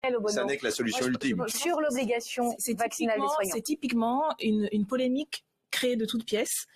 Ça n'est que la solution ultime. Sur l'obligation vaccinale des soignants. C'est typiquement une polémique créée de toutes pièces.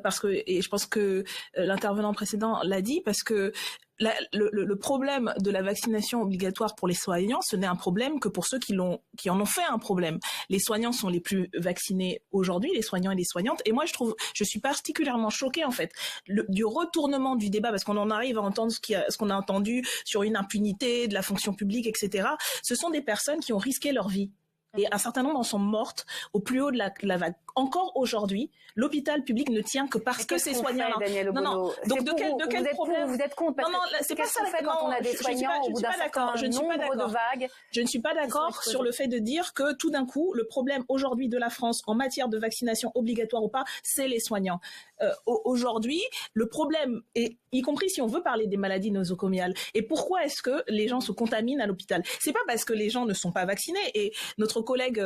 Parce que, et je pense que l'intervenant précédent l'a dit, parce que le problème de la vaccination obligatoire pour les soignants, ce n'est un problème que pour ceux qui en ont fait un problème. Les soignants sont les plus vaccinés aujourd'hui, les soignants et les soignantes. Et moi, je suis particulièrement choquée, en fait, du retournement du débat, parce qu'on en arrive à entendre ce qu'on a entendu sur une impunité de la fonction publique, etc. Ce sont des personnes qui ont risqué leur vie. Et un certain nombre en sont mortes au plus haut de la vague. Encore aujourd'hui, l'hôpital public ne tient que parce que ces soignants-là. Non. Donc de quel problème vous êtes contre? Non, c'est pas ça. Quand on a des soignants au bout d'un certain nombre de vagues. Je ne suis pas d'accord sur le fait de dire que tout d'un coup, le problème aujourd'hui de la France en matière de vaccination obligatoire ou pas, c'est les soignants. Aujourd'hui, le problème, et y compris si on veut parler des maladies nosocomiales, et pourquoi est-ce que les gens se contaminent à l'hôpital? C'est pas parce que les gens ne sont pas vaccinés. Et notre collègue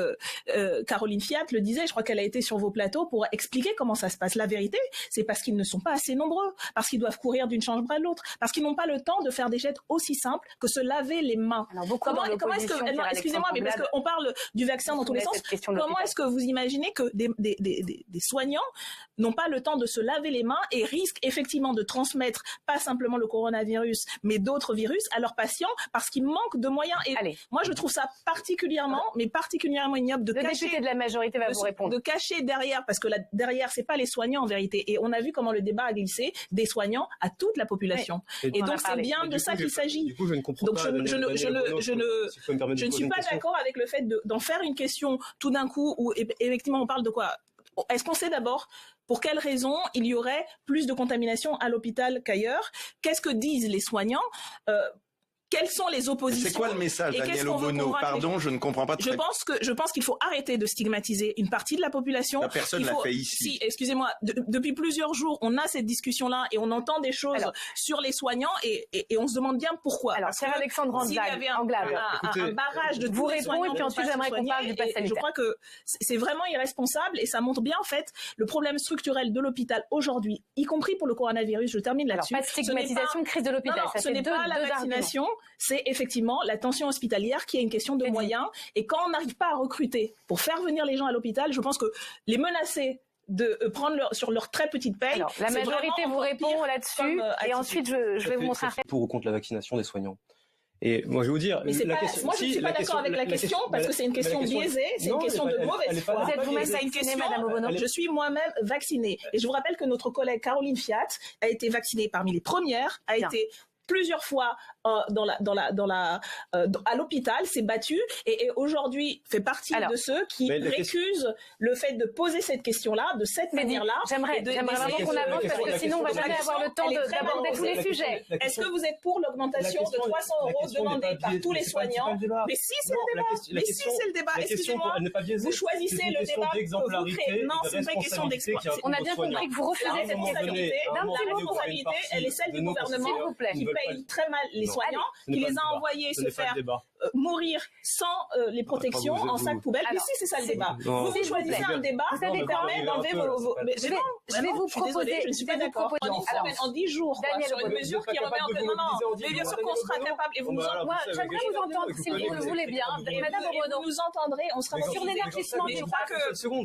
Caroline Fiat le disait, je crois qu'elle a été sur vos plateaux pour expliquer comment ça se passe. La vérité, c'est parce qu'ils ne sont pas assez nombreux, parce qu'ils doivent courir d'une chambre à l'autre, parce qu'ils n'ont pas le temps de faire des gestes aussi simples que se laver les mains. Alors, comment est-ce que, non, excusez-moi, mais parce qu'on parle du vaccin dans tous les sens, comment est-ce que vous imaginez que des soignants n'ont pas le temps de se laver les mains et risquent effectivement de transmettre pas simplement le coronavirus, mais d'autres virus à leurs patients parce qu'ils manquent de moyens. Et moi, je trouve ça particulièrement ignoble de cacher. Le député de la majorité va vous répondre. De cacher derrière, parce que derrière, c'est pas les soignants en vérité. Et on a vu comment le débat a glissé des soignants à toute la population. Oui. Et donc, c'est bien de ça qu'il s'agit. Du coup, je ne comprends donc, pas. Je ne suis pas d'accord avec le fait d'en faire une question tout d'un coup où effectivement on parle de quoi? Est-ce qu'on sait d'abord pour quelles raisons il y aurait plus de contamination à l'hôpital qu'ailleurs? Qu'est-ce que disent les soignants? Quelles sont les oppositions? C'est quoi le message, Daniel Obono? Pardon, je ne comprends pas très bien. Je pense qu'il faut arrêter de stigmatiser une partie de la population. Personne l'a fait ici. Si, excusez-moi, depuis plusieurs jours, on a cette discussion-là et on entend des choses sur les soignants et on se demande bien pourquoi. Alors, c'est Alexandre Anglade. S'il y avait un barrage de tous les soignants, et puis ensuite j'aimerais qu'on parle du pass sanitaire. Je crois que c'est vraiment irresponsable et ça montre bien en fait le problème structurel de l'hôpital aujourd'hui, y compris pour le coronavirus. Je termine là-dessus. Alors, pas de stigmatisation, crise de l'hôpital. Ce n'est pas la vaccination. C'est effectivement la tension hospitalière qui est une question de moyens. Et quand on n'arrive pas à recruter pour faire venir les gens à l'hôpital, je pense que les menacer de prendre sur leur très petite paye. Alors, la majorité vous répond là-dessus. Et ensuite, je vais vous montrer un fait. Pour ou contre la vaccination des soignants. Et moi, je vais vous dire, moi, je ne suis pas d'accord avec la question parce que c'est une question biaisée, c'est une question de mauvaise foi. Vous êtes vous-même vaccinée, Madame Obono? Je suis moi-même vaccinée. Et je vous rappelle que notre collègue Caroline Fiat a été vaccinée parmi les premières, a été plusieurs fois à l'hôpital, s'est battue et aujourd'hui fait partie de ceux qui récusent le fait de poser cette question-là de cette manière-là. J'aimerais vraiment qu'on avance parce que sinon on va jamais avoir le temps d'aborder tous les sujets. Est-ce que vous êtes pour l'augmentation de 300 € demandée par tous les soignants? Mais si c'est le débat, excusez-moi, vous choisissez le débat que vous créez. Non, c'est une vraie question d'exploitation. On a bien compris que vous refusez cette responsabilité. La responsabilité, elle est celle du gouvernement qui paye très mal les soignants, qui les a envoyés se faire mourir sans les protections en sac poubelle. Mais si, c'est ça le débat. Vous choisissez un débat qui permet d'enlever vos... Je vais vous proposer... Je ne suis pas d'accord. En 10 jours, sur une mesure qui remet en cause... Non, mais bien sûr qu'on sera capable. Et vous nous entendrez. Moi, j'aimerais vous entendre, si vous le voulez bien. Madame Obono. Vous nous entendrez, on sera sur l'élargissement du débat.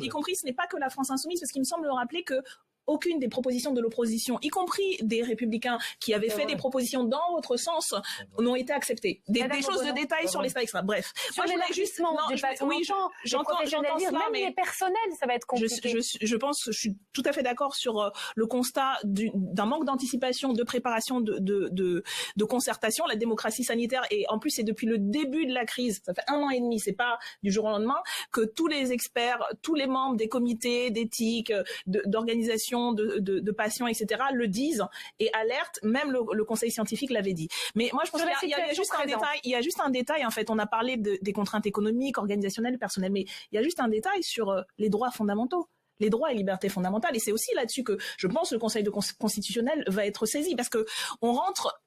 Y compris, ce n'est pas que la France Insoumise, parce qu'il me semble rappeler que aucune des propositions de l'opposition, y compris des Républicains qui avaient fait des propositions dans votre sens, n'ont été acceptées. Des choses de détail sur les stades extra. Bref. Sur l'élargissement du pass, oui, j'entends cela, mais les personnels, ça va être compliqué. Je pense, je suis tout à fait d'accord sur le constat d'un manque d'anticipation, de préparation, de concertation. La démocratie sanitaire, et en plus, c'est depuis le début de la crise, ça fait 1 an et demi, c'est pas du jour au lendemain, que tous les experts, tous les membres des comités d'éthique, d'organisation, de patients, etc., le disent et alertent. Même le conseil scientifique l'avait dit. Mais moi, je pense qu'il y a juste un détail. Il y a juste un détail. En fait, on a parlé des contraintes économiques, organisationnelles, personnelles, mais il y a juste un détail sur les droits fondamentaux. Les droits et libertés fondamentales. Et c'est aussi là-dessus que je pense le Conseil constitutionnel va être saisi, parce que on rentre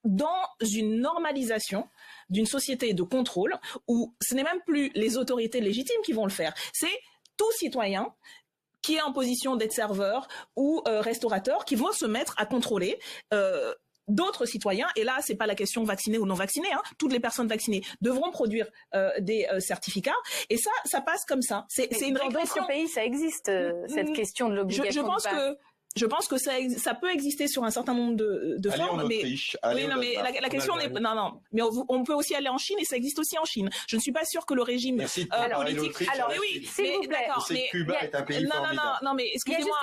dans une normalisation d'une société de contrôle où ce n'est même plus les autorités légitimes qui vont le faire. C'est tout citoyen qui est en position d'être serveur ou restaurateur, qui vont se mettre à contrôler d'autres citoyens, et là, c'est pas la question vaccinés ou non vaccinés, hein, toutes les personnes vaccinées devront produire des certificats, et ça passe comme ça. C'est une régression. Dans d'autres pays, ça existe, cette question de l'obligation de passe. Je pense que ça peut exister sur un certain nombre de formes, mais la question n'est mais on peut aussi aller en Chine, et ça existe aussi en Chine. Je ne suis pas sûre que le régime politique. Alors oui, s'il vous plaît. Cuba est un pays formidable. Non, mais excusez-moi,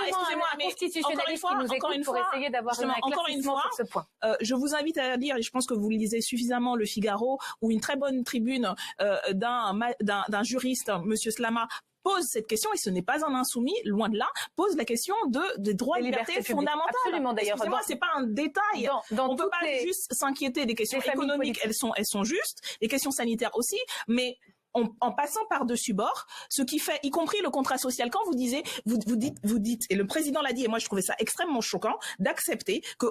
mais constitutionnaliste qui nous écoute pour essayer d'avoir un éclaircissement sur ce point. Je vous invite à lire, et je pense que vous lisez suffisamment Le Figaro, ou une très bonne tribune d'un juriste, Monsieur Slama, pose cette question, et ce n'est pas un insoumis, loin de là, pose la question des droits et libertés fondamentales. Absolument, d'ailleurs. Excusez-moi, c'est pas un détail. On peut pas juste s'inquiéter des questions économiques, elles sont justes, les questions sanitaires aussi, mais en passant par-dessus bord, ce qui fait, y compris le contrat social, quand vous dites, et le président l'a dit, et moi je trouvais ça extrêmement choquant, d'accepter que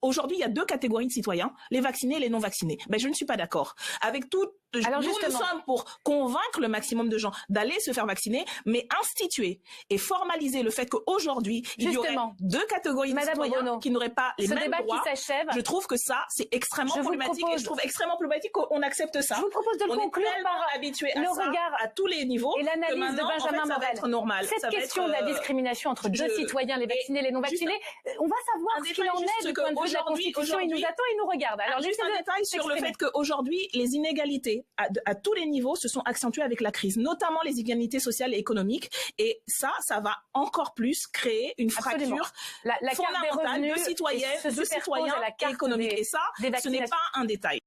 aujourd'hui, il y a deux catégories de citoyens, les vaccinés et les non vaccinés. Ben, je ne suis pas d'accord. Avec tout, nous sommes pour convaincre le maximum de gens d'aller se faire vacciner, mais instituer et formaliser le fait qu'aujourd'hui, il y aurait deux catégories de citoyens qui n'auraient pas les mêmes droits. Je trouve que ça, c'est extrêmement problématique, et je trouve extrêmement problématique qu'on accepte ça. Je vous propose de le conclure par habitué le regard à tous les niveaux et l'analyse de Benjamin Morel. Cette question de la discrimination entre deux citoyens, les vaccinés et les non vaccinés, on va savoir ce qu'il en est du point de vue de la Constitution. Il nous attend, il nous regarde. Alors juste un détail sur le fait qu'aujourd'hui, les inégalités à tous les niveaux se sont accentuées avec la crise, notamment les inégalités sociales et économiques, et ça va encore plus créer une fracture fondamentale de citoyens et économique, et ça, ce n'est pas un détail.